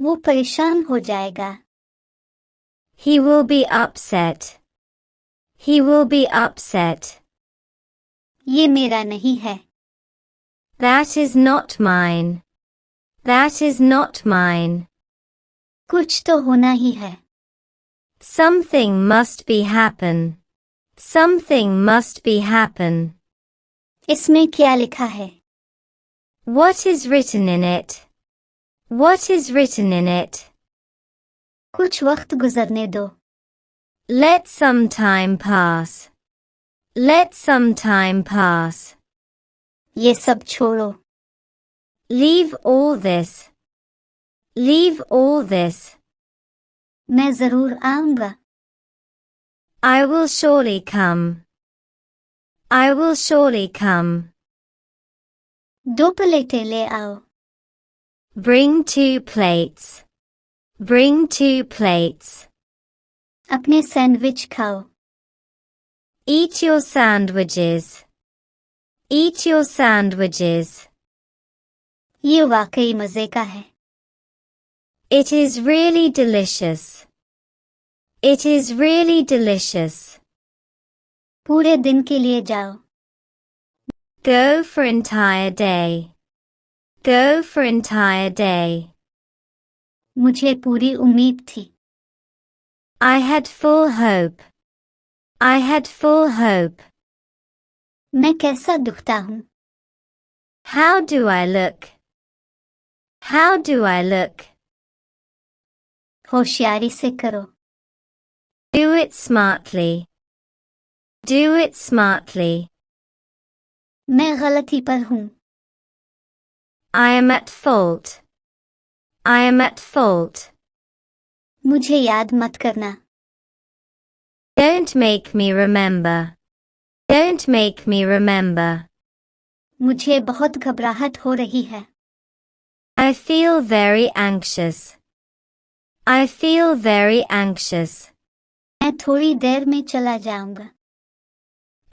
वो परेशान हो जाएगा. He will be upset. He will be upset. ये मेरा नहीं है. That is not mine. That is not mine. कुछ तो होना ही है. Something must be happen. Something must be happen. इसमें क्या लिखा है? What is written in it? What is written in it? कुछ वक्त गुजरने दो. Let some time pass. Let some time pass. ये सब छोड़ो. Leave all this. Leave all this. मैं जरूर आऊंगा. I will surely come. I will surely come. 2 प्लेटें ले आओ. Bring 2 plates. Bring 2 plates. अपने सैंडविच खाओ. Eat your sandwiches. Eat your sandwiches. ये वाकई मजे का है. It is really delicious. It is really delicious. पूरे दिन के लिए जाओ. Go for entire day. Go for entire day. मुझे पूरी उम्मीद थी. I had full hope. I had full hope. मैं कैसा दिखता हूँ? How do I look? How do I look? होशियारी से करो. Do it smartly. Do it smartly. मैं गलती पर हूँ. I am at fault. I am at fault. मुझे याद मत करना. Don't make me remember. Don't make me remember. मुझे बहुत घबराहट हो रही है. I feel very anxious. I feel very anxious. मैं थोड़ी देर में चला जाऊंगा.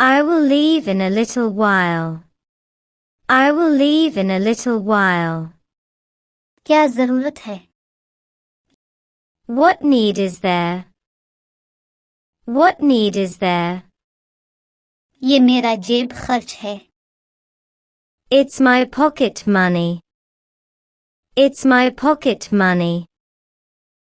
I will leave in a little while. I will leave in a little while. क्या जरूरत है? What need is there? What need is there? ये मेरा जेब खर्च है. It's my pocket money. It's my pocket money.